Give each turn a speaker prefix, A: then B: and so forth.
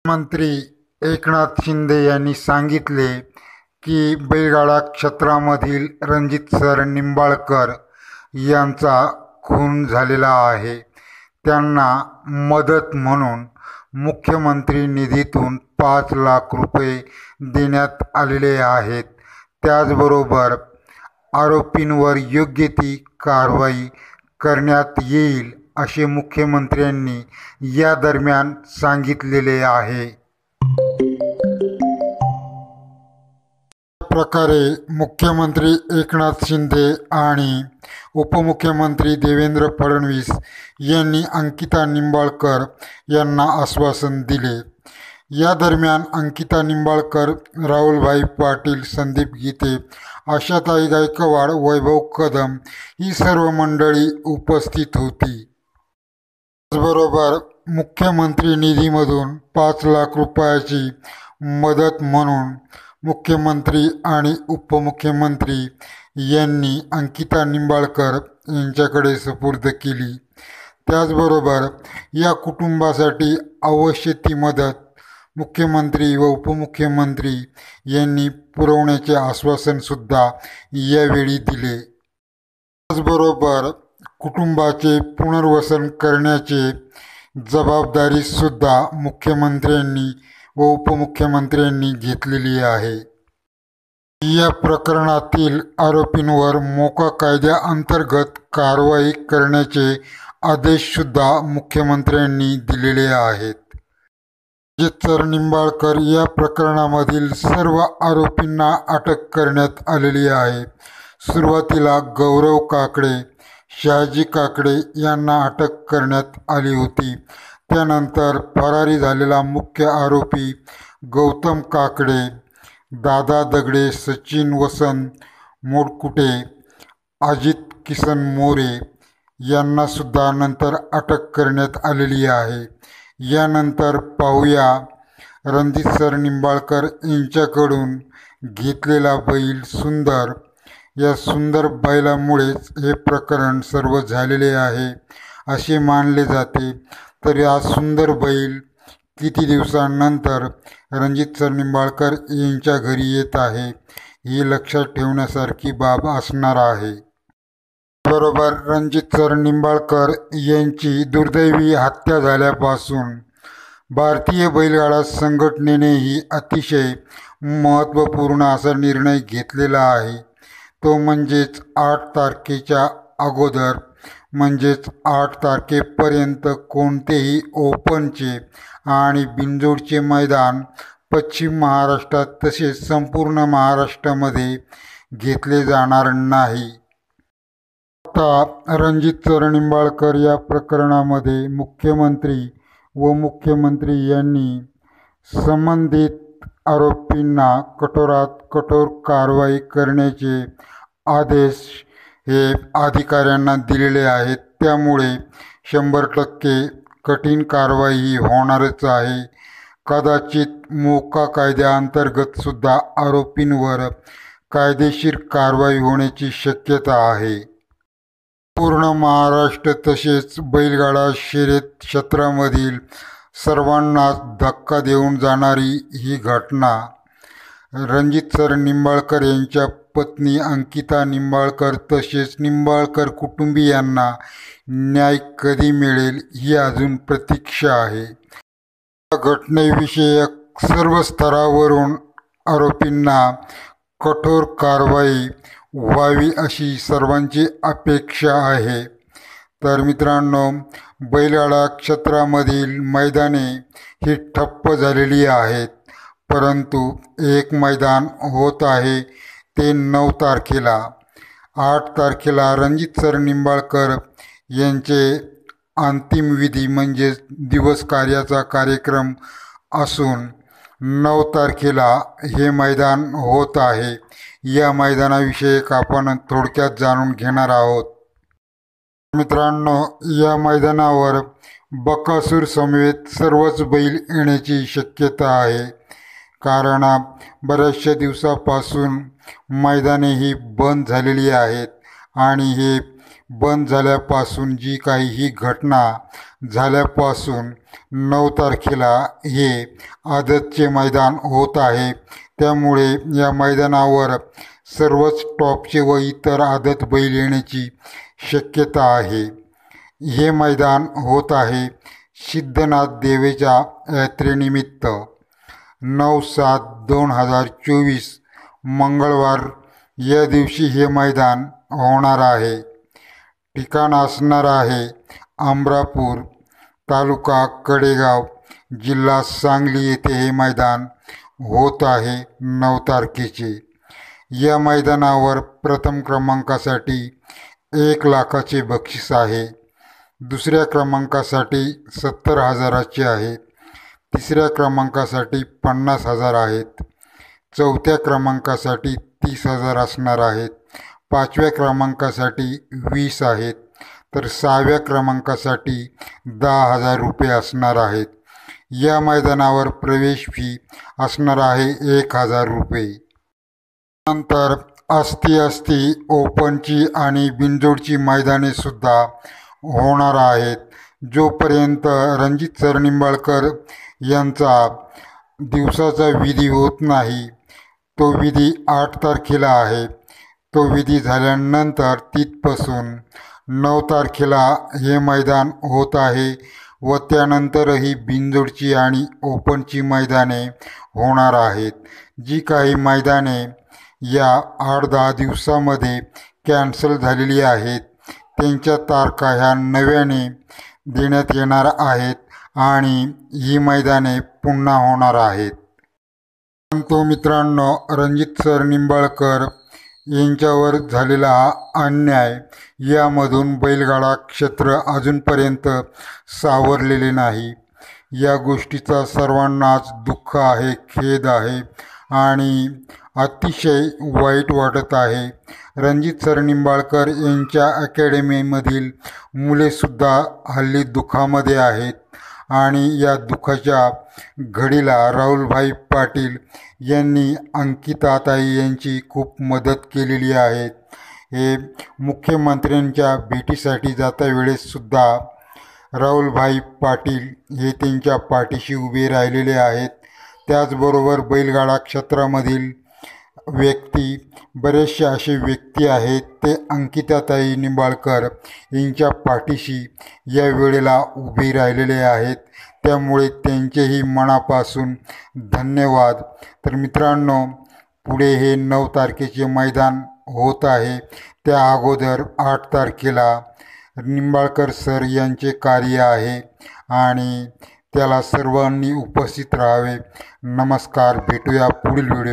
A: मंत्री एकनाथ शिंदे यांनी सांगितले की बैलगाडा क्षेत्रामधील रणजित सर निंबाळकर यांचा खून झालेला आहे. त्यांना मदत म्हणून मुख्यमंत्री निधीतून 5 लाख रुपये देण्यात आलेले आहेत. त्याचबरोबर आरोपींवर योग्य ती कारवाई करण्यात येईल असे मुख्यमंत्र्यांनी या दरम्यान सांगितलेले आहे. प्रकारे मुख्यमंत्री एकनाथ शिंदे आणि उपमुख्यमंत्री देवेंद्र फडणवीस यांनी अंकिता निंबाळकर यांना आश्वासन दिले. या दरम्यान अंकिता निंबाळकर, राहुलभाई पाटील, संदीप गीते, आशाताई गायकवाड, वैभव कदम ही सर्व मंडळी उपस्थित होती. त्याचबरोबर मुख्यमंत्री निधीमधून 5 लाख रुपयाची मदत म्हणून मुख्यमंत्री आणि उपमुख्यमंत्री यांनी अंकिता निंबाळकर यांच्याकडे सुपूर्द केली. त्याचबरोबर या कुटुंबासाठी आवश्यक ती मदत मुख्यमंत्री व उपमुख्यमंत्री यांनी पुरवण्याचे आश्वासनसुद्धा यावेळी दिले. त्याचबरोबर कुटुंबाचे पुनर्वसन करण्याचे जबाबदारीसुद्धा मुख्यमंत्र्यांनी व उपमुख्यमंत्र्यांनी घेतलेली आहे. या प्रकरणातील आरोपींवर मोका कायद्याअंतर्गत कारवाई करण्याचे आदेशसुद्धा मुख्यमंत्र्यांनी दिलेले आहेत. रणजित सर निंबाळकर या प्रकरणामधील सर्व आरोपींना अटक करण्यात आलेली आहे. सुरुवातीला गौरव काकडे, शहाजी काकडे यांना अटक करण्यात आली होती. त्यानंतर फरारी झालेला मुख्य आरोपी गौतम काकडे, दादा दगडे, सचिन वसंत मोडकुटे, अजित किसन मोरे यांनासुद्धा नंतर अटक करण्यात आलेली आहे. यानंतर पाहूया रणजित सर निंबाळकर यांच्याकडून घेतलेला बैल सुंदर. या सुंदर बैलामुळेच हे प्रकरण सर्व झालेले आहे असे मानले जाते. तर या सुंदर बैल किती दिवसांनंतर रणजित सर निंबाळकर यांच्या घरी येत आहे ही लक्षात ठेवण्यासारखी बाब असणार आहे. बरोबर रणजित सर निंबाळकर यांची दुर्दैवी हत्या झाल्यापासून भारतीय बैलगाडा संघटनेनेही अतिशय महत्त्वपूर्ण असा निर्णय घेतलेला आहे. तो म्हणजेच 8 तारखेच्या अगोदर म्हणजेच 8 तारखेपर्यंत कोणतेही ओपनचे आणि बिनजोडचे मैदान पश्चिम महाराष्ट्रात तसेच संपूर्ण महाराष्ट्रामध्ये घेतले जाणार नाही. आता रणजित सर निंबाळकर या प्रकरणामध्ये मुख्यमंत्री व मुख्यमंत्री यांनी संबंधित आरोपींना कठोरात कठोर कारवाई करण्याचे आदेश हे अधिकाऱ्यांना दिलेले आहेत. त्यामुळे 100% कठीण कारवाई होणारच आहे. कदाचित मोका कायद्याअंतर्गत सुद्धा आरोपींवर कायदेशीर कारवाई होण्याची शक्यता आहे. पूर्ण महाराष्ट्र तसेच बैलगाडा शर्यत क्षेत्रामधील सर्वांना धक्का देऊन जाणारी ही घटना. रणजित सर निंबाळकर यांच्या पत्नी अंकिता निंबाळकर तसेच निंबाळकर कुटुंबियांना न्याय कधी मिळेल ही अजून प्रतीक्षा आहे. या घटनेविषयक सर्व स्तरावरून आरोपींना कठोर कारवाई व्हावी अशी सर्वांची अपेक्षा आहे. तर मित्रांनो, बैलगाडा क्षेत्रामधील मैदाने ही ठप्प झालेली आहेत. परंतु एक मैदान होत आहे ते 9 तारखेला. 8 तारखेला रणजित सर निंबाळकर यांचे अंतिम विधी म्हणजे दिवस कार्याचा कार्यक्रम असून 9 तारखेला हे मैदान होत आहे. या मैदानाविषयक आपण थोडक्यात जाणून घेणार आहोत. मित्रांनो, या मैदानावर बकासूर समेत सर्वच बैल येण्याची शक्यता आहे. कारण बऱ्याचशा दिवसापासून मैदाने ही बंद झालेली आहेत आणि हे बंद झाल्यापासून जी काही ही घटना झाल्यापासून 9 तारखेला हे आदतचे मैदान होत आहे। त्यामुळे या मैदानावर सर्वच टॉपचे व इतर आदत बैल येण्याची शक्यता आहे। हे मैदान होत आहे सिद्धनाथ देवीच्या यात्रेनिमित्त 9/7/2024 मंगळवार या दिवशी हे मैदान होणार आहे। ठिकाण असणार आहे अमरापूर, तालुका कडेगाव, जिल्हा सांगली येथे हे मैदान होत आहे 9 तारखेचे। या मैदानावर प्रथम क्रमांकासाठी 1 लाखाचे बक्षीस आहे, दुसऱ्या क्रमांकासाठी 70,000चे आहे, तिसऱ्या क्रमांकासाठी 50,000 आहेत, चौथ्या क्रमांकासाठी 30,000 असणार आहेत, 5व्या क्रमांकासाठी 20 आहेत, तर 6व्या क्रमांकासाठी 10,000 रुपये असणार आहेत। या मैदानावर प्रवेश फी असणार आहे 1,000 रुपये। नंतर अस्ती ओपनची आणि बिनजोडची मैदाने सुद्धा होणार आहेत। जोपर्यंत रणजित सर निंबाळकर यांचा दिवसाचा विधी होत नाही, तो विधी 8 तारखेला आहे। तो विधी झाल्यानंतर तिथपासून 9 तारखेला हे मैदान होत आहे व त्यानंतरही बिनजोडची आणि ओपनची मैदाने होणार आहेत। जी काही मैदाने या 8-10 दिवसामध्ये कॅन्सल झालेली आहेत त्यांच्या तारखा ह्या नव्याने देण्यात येणार आहेत आणि ही मैदाने पुन्हा होणार आहेत। परंतु मित्रांनो, रणजित सर निंबाळकर यांच्यावर झालेला हा अन्याय, यामधून बैलगाडा क्षेत्र अजूनपर्यंत सावरलेले नाही। या गोष्टीचा सर्वांनाच दुःख आहे, खेद आहे आणि अतिशय वाईट वाटत आहे। रणजित सर निंबाळकर यांच्या अकॅडमीमधील मुलेसुद्धा हल्ली दुःखामध्ये आहेत आणि या दुःखाच्या घडीला राहुलभाई पाटील यांनी अंकिताताई यांची खूप मदत केलेली आहे। हे मुख्यमंत्र्यांच्या भेटीसाठी जाता वेळेससुद्धा राहुलभाई पाटील हे त्यांच्या पाठीशी उभे राहिलेले आहेत। त्याचबरोबर बैलगाडा क्षेत्रामधील व्यक्ती, बरेचसे असे व्यक्ती आहेत ते अंकिताताई निंबाळकर यांच्या पाठीशी या वेळेला उभे राहिलेले आहेत। त्यामुळे त्यांचेही मनापासून धन्यवाद। तर मित्रांनो, पुढे हे 9 तारखेचे मैदान होत आहे। त्या अगोदर 8 तारखेला निंबाळकर सर यांचे कार्य आहे आणि त्याला सर्वांनी उपस्थित राहावे। नमस्कार, भेटूया पुढील व्हिडिओ।